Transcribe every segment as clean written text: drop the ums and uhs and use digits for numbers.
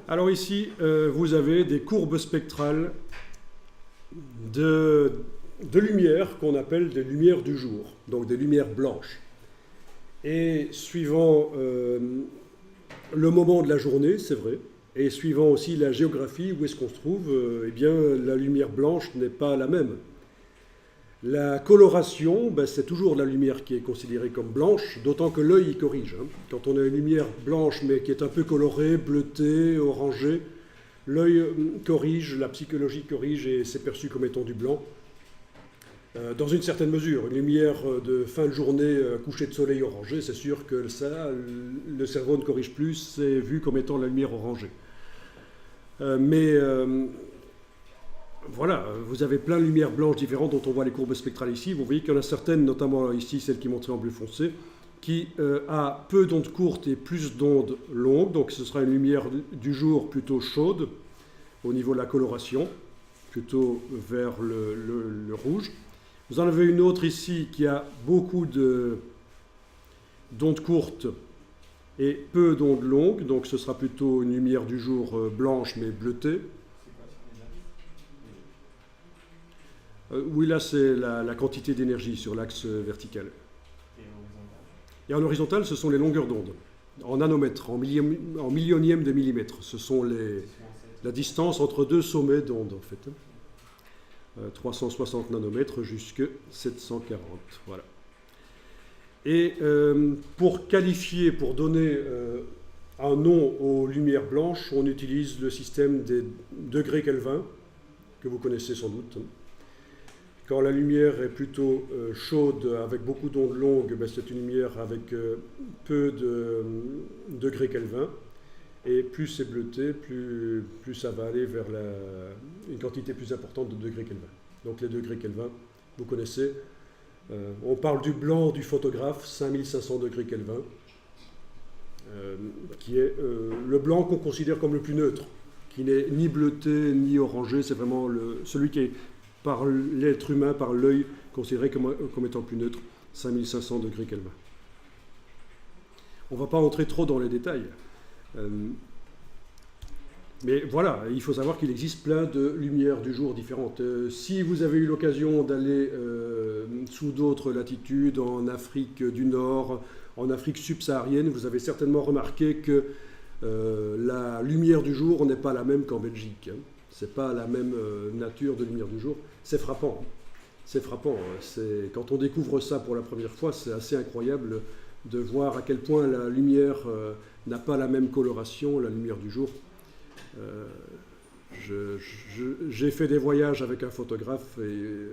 Alors ici, vous avez des courbes spectrales de lumière qu'on appelle des lumières du jour, donc des lumières blanches. Et suivant le moment de la journée, c'est vrai, et suivant aussi la géographie, où est-ce qu'on se trouve, eh bien, la lumière blanche n'est pas la même. La coloration, ben, c'est toujours la lumière qui est considérée comme blanche, d'autant que l'œil y corrige. Quand on a une lumière blanche mais qui est un peu colorée, bleutée, orangée, l'œil corrige, la psychologie corrige et c'est perçu comme étant du blanc. Dans une certaine mesure, une lumière de fin de journée, coucher de soleil orangé, c'est sûr que ça, le cerveau ne corrige plus, c'est vu comme étant la lumière orangée. Voilà, vous avez plein de lumières blanches différentes dont on voit les courbes spectrales ici. Vous voyez qu'il y en a certaines, notamment ici, celle qui est montrée en bleu foncé, qui a peu d'ondes courtes et plus d'ondes longues. Donc ce sera une lumière du jour plutôt chaude au niveau de la coloration, plutôt vers le rouge. Vous en avez une autre ici qui a beaucoup d'ondes courtes et peu d'ondes longues. Donc ce sera plutôt une lumière du jour blanche mais bleutée. Oui, là, c'est la quantité d'énergie sur l'axe vertical. Et en horizontal, ce sont les longueurs d'onde, en nanomètres, en millionième de millimètre. Ce sont la distance entre deux sommets d'onde, en fait. 360 nanomètres jusqu'à 740. Voilà. Et pour qualifier, pour donner un nom aux lumières blanches, on utilise le système des degrés Kelvin, que vous connaissez sans doute. Quand la lumière est plutôt chaude, avec beaucoup d'ondes longues, ben c'est une lumière avec peu de degrés Kelvin. Et plus c'est bleuté, plus ça va aller vers une quantité plus importante de degrés Kelvin. Donc les degrés Kelvin, vous connaissez. On parle du blanc du photographe, 5500 degrés Kelvin, qui est le blanc qu'on considère comme le plus neutre, qui n'est ni bleuté ni orangé, c'est vraiment celui qui est par l'être humain, par l'œil, considéré comme étant plus neutre, 5500 degrés Kelvin. On ne va pas entrer trop dans les détails. Mais voilà, il faut savoir qu'il existe plein de lumières du jour différentes. Si vous avez eu l'occasion d'aller sous d'autres latitudes, en Afrique du Nord, en Afrique subsaharienne, vous avez certainement remarqué que la lumière du jour n'est pas la même qu'en Belgique. Ce n'est pas la même nature de lumière du jour. C'est frappant. C'est frappant. Quand on découvre ça pour la première fois, c'est assez incroyable de voir à quel point la lumière n'a pas la même coloration, la lumière du jour. J'ai fait des voyages avec un photographe et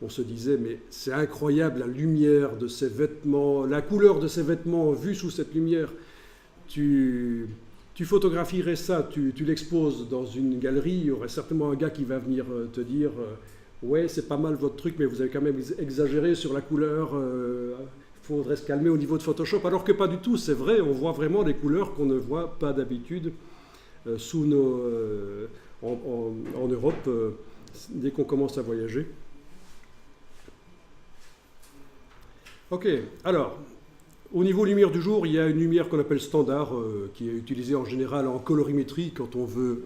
on se disait, mais c'est incroyable la lumière de ces vêtements, la couleur de ces vêtements vus sous cette lumière. Tu photographierais ça, tu l'exposes dans une galerie, il y aurait certainement un gars qui va venir te dire ouais, c'est pas mal votre truc, mais vous avez quand même exagéré sur la couleur, il faudrait se calmer au niveau de Photoshop. Alors que pas du tout, c'est vrai, on voit vraiment des couleurs qu'on ne voit pas d'habitude en Europe dès qu'on commence à voyager. Ok, alors. Au niveau lumière du jour, il y a une lumière qu'on appelle standard, qui est utilisée en général en colorimétrie quand on veut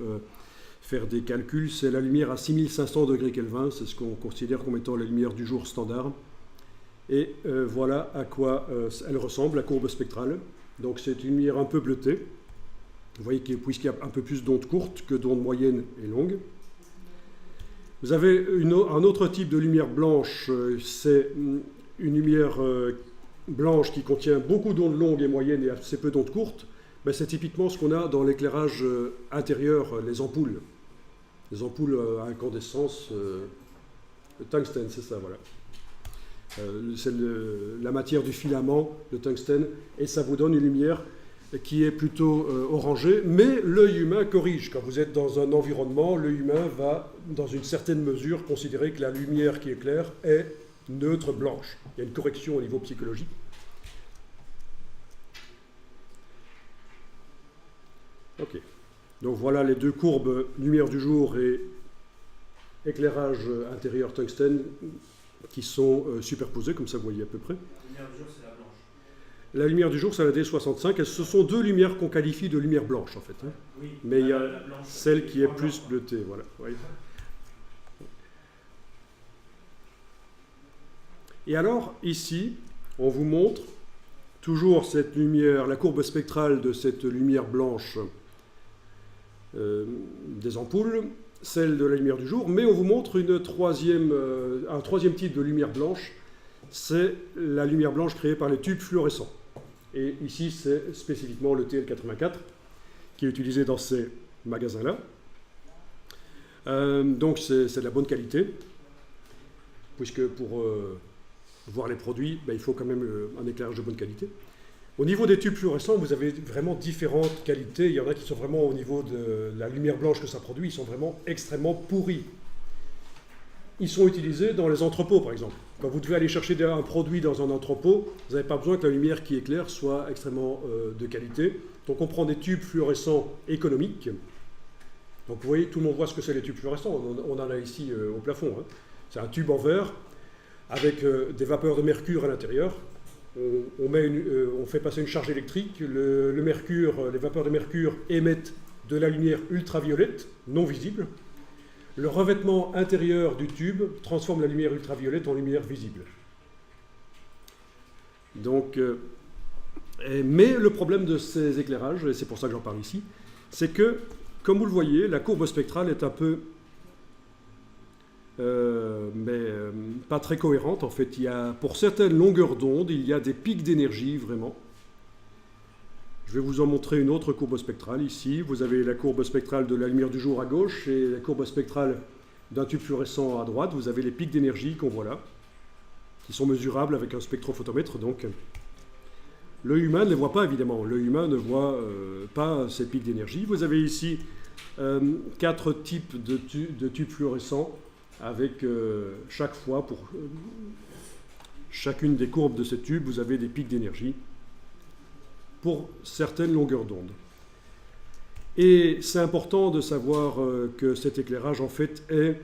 faire des calculs. C'est la lumière à 6500 degrés Kelvin, c'est ce qu'on considère comme étant la lumière du jour standard. Et voilà à quoi elle ressemble, la courbe spectrale. Donc c'est une lumière un peu bleutée. Vous voyez puisqu'il y a un peu plus d'ondes courtes que d'ondes moyennes et longues. Vous avez un autre type de lumière blanche, c'est une lumière blanche qui contient beaucoup d'ondes longues et moyennes et assez peu d'ondes courtes. Ben c'est typiquement ce qu'on a dans l'éclairage intérieur, les ampoules. Les ampoules à incandescence, le tungstène, c'est ça, voilà. C'est la matière du filament, le tungstène, et ça vous donne une lumière qui est plutôt orangée, mais l'œil humain corrige. Quand vous êtes dans un environnement, l'œil humain va, dans une certaine mesure, considérer que la lumière qui éclaire est neutre blanche. Il y a une correction au niveau psychologique. Ok. Donc voilà les deux courbes, lumière du jour et éclairage intérieur tungstène, qui sont superposées, comme ça vous voyez à peu près. La lumière du jour, c'est la blanche. La lumière du jour, c'est la D65. Et ce sont deux lumières qu'on qualifie de lumière blanche, en fait. Hein. Oui, mais il y a blanche, celle qui est plus bleutée. Voilà. Oui. Et alors, ici, on vous montre toujours cette lumière, la courbe spectrale de cette lumière blanche des ampoules, celle de la lumière du jour, mais on vous montre un troisième type de lumière blanche, c'est la lumière blanche créée par les tubes fluorescents. Et ici, c'est spécifiquement le TL84 qui est utilisé dans ces magasins-là. Donc, c'est de la bonne qualité, puisque pour voir les produits, ben, il faut quand même un éclairage de bonne qualité. Au niveau des tubes fluorescents, vous avez vraiment différentes qualités. Il y en a qui sont vraiment au niveau de la lumière blanche que ça produit, ils sont vraiment extrêmement pourris. Ils sont utilisés dans les entrepôts, par exemple. Quand vous devez aller chercher un produit dans un entrepôt, vous n'avez pas besoin que la lumière qui éclaire soit extrêmement de qualité. Donc on prend des tubes fluorescents économiques. Donc vous voyez, tout le monde voit ce que c'est les tubes fluorescents. On en a ici au plafond. Hein. C'est un tube en verre avec des vapeurs de mercure à l'intérieur. On fait passer une charge électrique. Le mercure, les vapeurs de mercure émettent de la lumière ultraviolette, non visible. Le revêtement intérieur du tube transforme la lumière ultraviolette en lumière visible. Donc, mais le problème de ces éclairages, et c'est pour ça que j'en parle ici, c'est que, comme vous le voyez, la courbe spectrale est un peu, pas très cohérente. En fait, pour certaines longueurs d'onde, il y a des pics d'énergie, vraiment. Je vais vous en montrer une autre courbe spectrale ici. Vous avez la courbe spectrale de la lumière du jour à gauche et la courbe spectrale d'un tube fluorescent à droite. Vous avez les pics d'énergie qu'on voit là, qui sont mesurables avec un spectrophotomètre. Donc, l'œil humain ne les voit pas, évidemment. L'œil humain ne voit pas ces pics d'énergie. Vous avez ici 4 types de tubes fluorescents avec chaque fois, pour chacune des courbes de ces tubes, vous avez des pics d'énergie pour certaines longueurs d'onde. Et c'est important de savoir que cet éclairage, en fait, est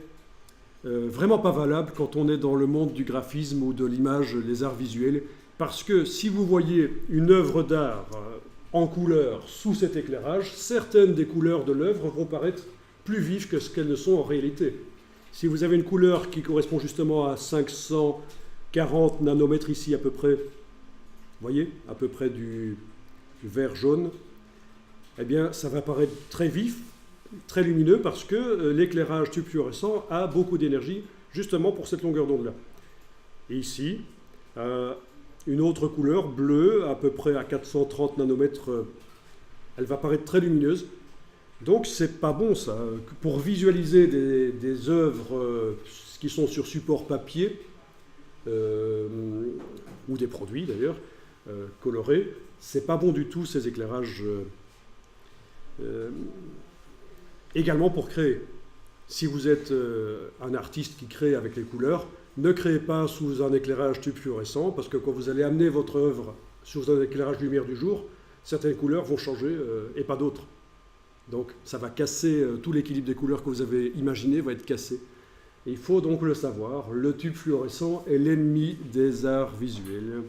vraiment pas valable quand on est dans le monde du graphisme ou de l'image, les arts visuels, parce que si vous voyez une œuvre d'art en couleur sous cet éclairage, certaines des couleurs de l'œuvre vont paraître plus vives que ce qu'elles ne sont en réalité. Si vous avez une couleur qui correspond justement à 540 nanomètres ici à peu près, vous voyez, à peu près du vert jaune, eh bien ça va paraître très vif, très lumineux, parce que l'éclairage tube fluorescent a beaucoup d'énergie justement pour cette longueur d'onde-là. Et ici, une autre couleur bleue, à peu près à 430 nanomètres, elle va paraître très lumineuse. Donc c'est pas bon ça. Pour visualiser des œuvres qui sont sur support papier, ou des produits d'ailleurs, colorés, c'est pas bon du tout ces éclairages. Également pour créer. Si vous êtes un artiste qui crée avec les couleurs, ne créez pas sous un éclairage tube fluorescent, parce que quand vous allez amener votre œuvre sous un éclairage lumière du jour, certaines couleurs vont changer et pas d'autres. Donc ça va casser tout l'équilibre des couleurs que vous avez imaginé, va être cassé. Et il faut donc le savoir, le tube fluorescent est l'ennemi des arts visuels.